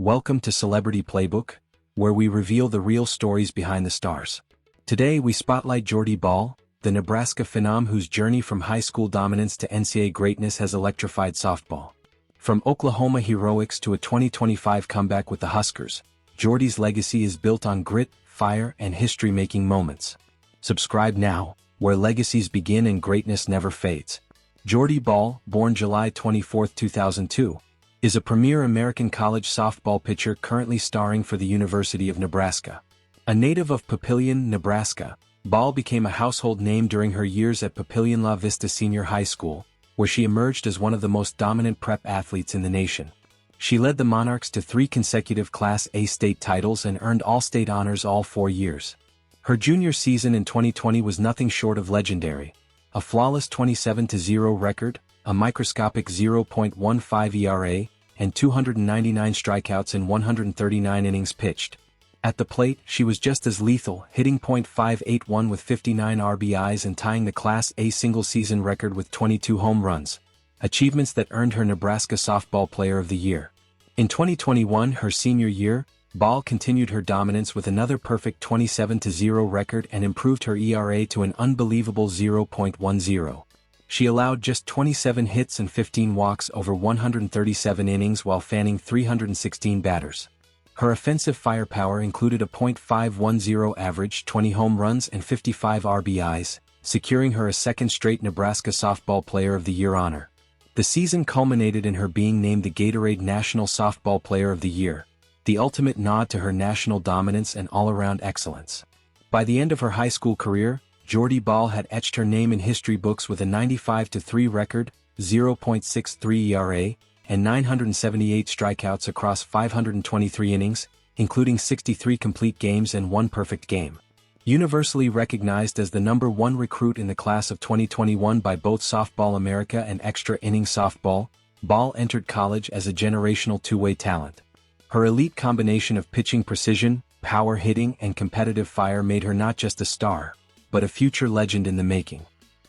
Welcome to Celebrity Playbook, where we reveal the real stories behind the stars. Today we spotlight Jordy Bahl, the Nebraska phenom whose journey from high school dominance to NCAA greatness has electrified softball. From Oklahoma heroics to a 2025 comeback with the Huskers, Jordy's legacy is built on grit, fire, and history-making moments. Subscribe now, where legacies begin and greatness never fades. Jordy Bahl, born July 24, 2002, is a premier American college softball pitcher currently starring for the University of Nebraska. A native of Papillion, Nebraska, Bahl became a household name during her years at Papillion-La Vista Senior High School, where she emerged as one of the most dominant prep athletes in the nation. She led the Monarchs to 3 consecutive Class A state titles and earned all-state honors all 4 years. Her junior season in 2020 was nothing short of legendary. A flawless 27-0 record, a microscopic 0.15 ERA, and 299 strikeouts in 139 innings pitched. At the plate, she was just as lethal, hitting .581 with 59 RBIs and tying the Class A single-season record with 22 home runs, achievements that earned her Nebraska Softball Player of the Year. In 2021, her senior year, Bahl continued her dominance with another perfect 27-0 record and improved her ERA to an unbelievable 0.10. She allowed just 27 hits and 15 walks over 137 innings while fanning 316 batters. Her offensive firepower included a .510 average, 20 home runs and 55 RBIs, securing her a second straight Nebraska Softball Player of the Year honor. The season culminated in her being named the Gatorade National Softball Player of the Year, the ultimate nod to her national dominance and all-around excellence. By the end of her high school career, Jordy Bahl had etched her name in history books with a 95-3 record, 0.63 ERA, and 978 strikeouts across 523 innings, including 63 complete games and 1 perfect game. Universally recognized as the #1 recruit in the class of 2021 by both Softball America and Extra Innings Softball, Bahl entered college as a generational two-way talent. Her elite combination of pitching precision, power hitting, and competitive fire made her not just a star, but a future legend in the making.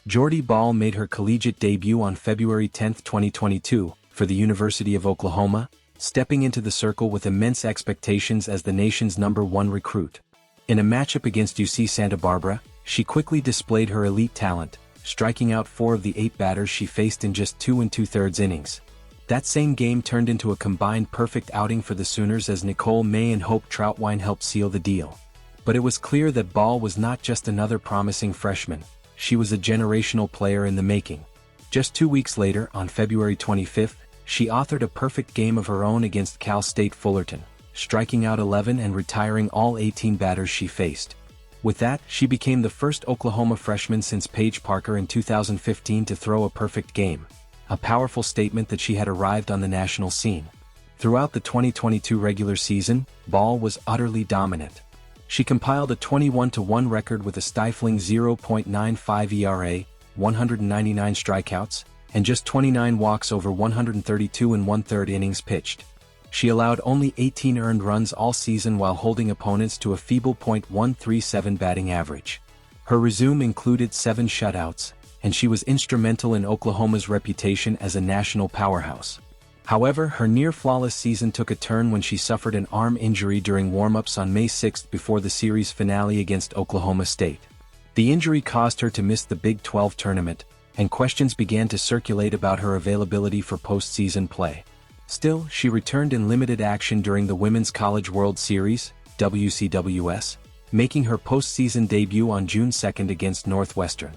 Jordy Bahl made her collegiate debut on February 10, 2022, for the University of Oklahoma, stepping into the circle with immense expectations as the nation's #1 recruit. In a matchup against UC Santa Barbara, she quickly displayed her elite talent, striking out 4 of the 8 batters she faced in just 2 2/3 innings. That same game turned into a combined perfect outing for the Sooners as Nicole May and Hope Troutwine helped seal the deal. But it was clear that Bahl was not just another promising freshman, she was a generational player in the making. Just 2 weeks later, on February 25, she authored a perfect game of her own against Cal State Fullerton, striking out 11 and retiring all 18 batters she faced. With that, she became the first Oklahoma freshman since Paige Parker in 2015 to throw a perfect game, a powerful statement that she had arrived on the national scene. Throughout the 2022 regular season, Bahl was utterly dominant. She compiled a 21-1 record with a stifling 0.95 ERA, 199 strikeouts, and just 29 walks over 132 1/3 innings pitched. She allowed only 18 earned runs all season while holding opponents to a feeble .137 batting average. Her resume included 7 shutouts, and she was instrumental in Oklahoma's reputation as a national powerhouse. However, her near-flawless season took a turn when she suffered an arm injury during warm-ups on May 6 before the series finale against Oklahoma State. The injury caused her to miss the Big 12 tournament, and questions began to circulate about her availability for postseason play. Still, she returned in limited action during the Women's College World Series, WCWS, making her postseason debut on June 2 against Northwestern.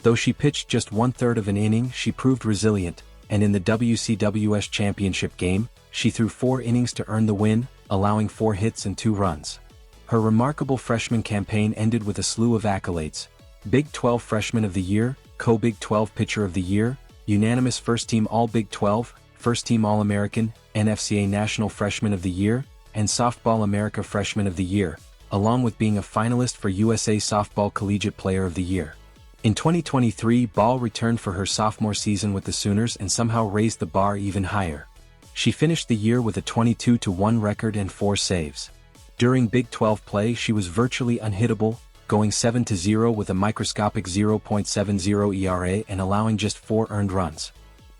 Though she pitched just 1/3 of an inning, she proved resilient, and in the WCWS championship game, she threw 4 innings to earn the win, allowing 4 hits and 2 runs. Her remarkable freshman campaign ended with a slew of accolades: Big 12 Freshman of the Year, Co-Big 12 Pitcher of the Year, unanimous First-Team All-Big 12, First-Team All-American, NFCA National Freshman of the Year, and Softball America Freshman of the Year, along with being a finalist for USA Softball Collegiate Player of the Year. In 2023, Bahl returned for her sophomore season with the Sooners and somehow raised the bar even higher. She finished the year with a 22-1 record and 4 saves. During Big 12 play, she was virtually unhittable, going 7-0 with a microscopic 0.70 ERA and allowing just 4 earned runs.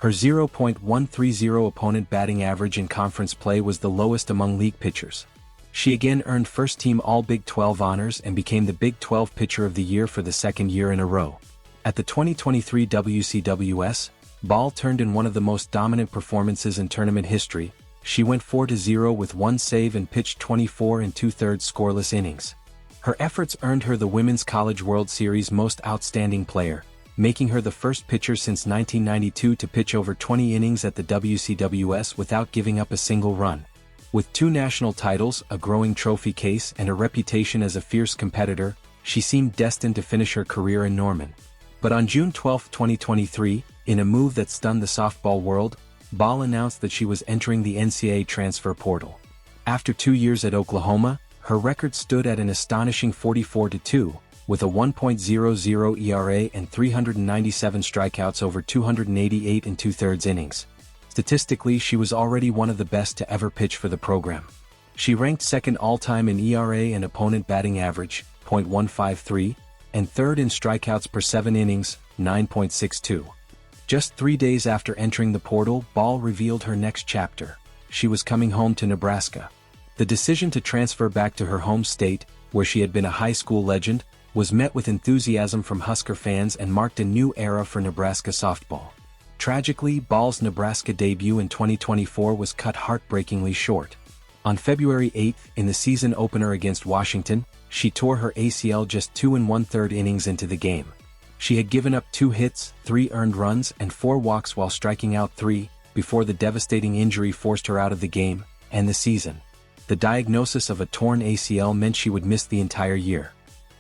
Her .130 opponent batting average in conference play was the lowest among league pitchers. She again earned first-team All-Big 12 honors and became the Big 12 Pitcher of the Year for the second year in a row. At the 2023 WCWS, Bahl turned in one of the most dominant performances in tournament history. She went 4-0 with one save and pitched 24 2/3 scoreless innings. Her efforts earned her the Women's College World Series Most Outstanding Player, making her the first pitcher since 1992 to pitch over 20 innings at the WCWS without giving up a single run. With 2 national titles, a growing trophy case, and a reputation as a fierce competitor, she seemed destined to finish her career in Norman. But on June 12, 2023, in a move that stunned the softball world, Bahl announced that she was entering the NCAA transfer portal. After 2 years at Oklahoma, her record stood at an astonishing 44-2, with a 1.00 ERA and 397 strikeouts over 288 2/3 innings. Statistically, she was already one of the best to ever pitch for the program. She ranked second all-time in ERA and opponent batting average, .153, and third in strikeouts per 7 innings, 9.62. Just 3 days after entering the portal, Bahl revealed her next chapter. She was coming home to Nebraska. The decision to transfer back to her home state, where she had been a high school legend, was met with enthusiasm from Husker fans and marked a new era for Nebraska softball. Tragically, Bahl's Nebraska debut in 2024 was cut heartbreakingly short. On February 8, in the season opener against Washington, she tore her ACL just 2 1/3 innings into the game. She had given up 2 hits, 3 earned runs and 4 walks while striking out 3, before the devastating injury forced her out of the game, and the season. The diagnosis of a torn ACL meant she would miss the entire year.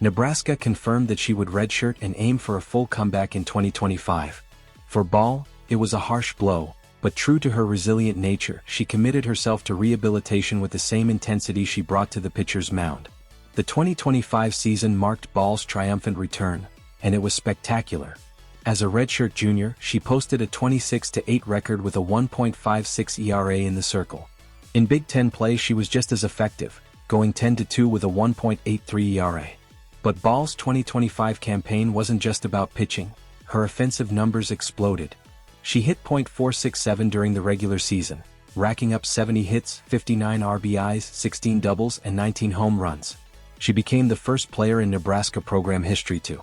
Nebraska confirmed that she would redshirt and aim for a full comeback in 2025. For Bahl, it was a harsh blow, but true to her resilient nature, she committed herself to rehabilitation with the same intensity she brought to the pitcher's mound. The 2025 season marked Bahl's triumphant return, and it was spectacular. As a redshirt junior, she posted a 26-8 record with a 1.56 ERA in the circle. In Big Ten play she was just as effective, going 10-2 with a 1.83 ERA. But Bahl's 2025 campaign wasn't just about pitching. Her offensive numbers exploded. She hit .467 during the regular season, racking up 70 hits, 59 RBIs, 16 doubles and 19 home runs. She became the first player in Nebraska program history to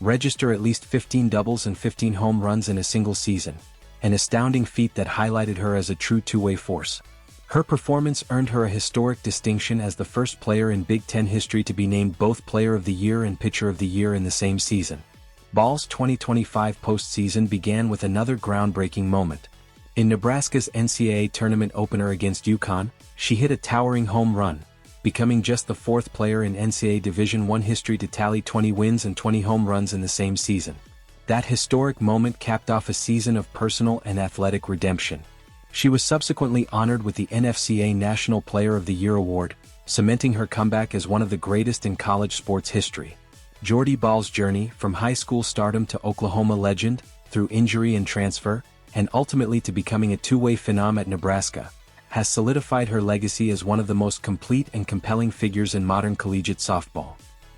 register at least 15 doubles and 15 home runs in a single season, an astounding feat that highlighted her as a true two-way force. Her performance earned her a historic distinction as the first player in Big Ten history to be named both Player of the Year and Pitcher of the Year in the same season. Bahl's 2025 postseason began with another groundbreaking moment. In Nebraska's NCAA tournament opener against UConn, she hit a towering home run, becoming just the 4th player in NCAA Division I history to tally 20 wins and 20 home runs in the same season. That historic moment capped off a season of personal and athletic redemption. She was subsequently honored with the NFCA National Player of the Year award, cementing her comeback as one of the greatest in college sports history. Jordy Bahl's journey, from high school stardom to Oklahoma legend, through injury and transfer, and ultimately to becoming a two-way phenom at Nebraska, has solidified her legacy as one of the most complete and compelling figures in modern collegiate softball.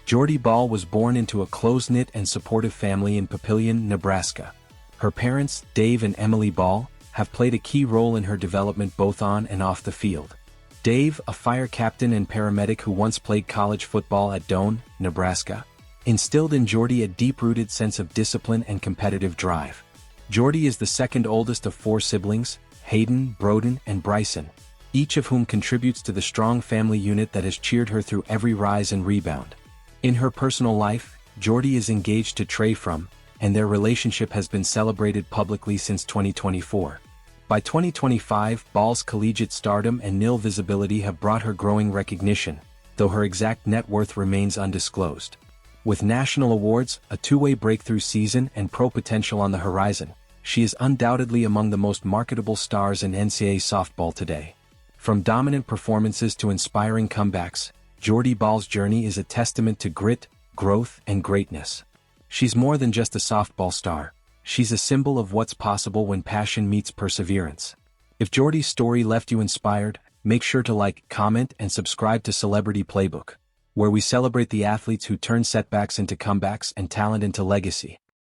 Jordy Bahl was born into a close-knit and supportive family in Papillion, Nebraska. Her parents, Dave and Emily Bahl, have played a key role in her development both on and off the field. Dave, a fire captain and paramedic who once played college football at Doane, Nebraska, instilled in Jordy a deep-rooted sense of discipline and competitive drive. Jordy is the second oldest of 4 siblings, Hayden, Broden, and Bryson, each of whom contributes to the strong family unit that has cheered her through every rise and rebound. In her personal life, Jordy is engaged to Trey From, and their relationship has been celebrated publicly since 2024. By 2025, Bahl's collegiate stardom and nil visibility have brought her growing recognition, though her exact net worth remains undisclosed. With national awards, a two-way breakthrough season and pro potential on the horizon, she is undoubtedly among the most marketable stars in NCAA softball today. From dominant performances to inspiring comebacks, Jordy Bahl's journey is a testament to grit, growth, and greatness. She's more than just a softball star. She's a symbol of what's possible when passion meets perseverance. If Jordy's story left you inspired, make sure to like, comment, and subscribe to Celebrity Playbook, where we celebrate the athletes who turn setbacks into comebacks and talent into legacy.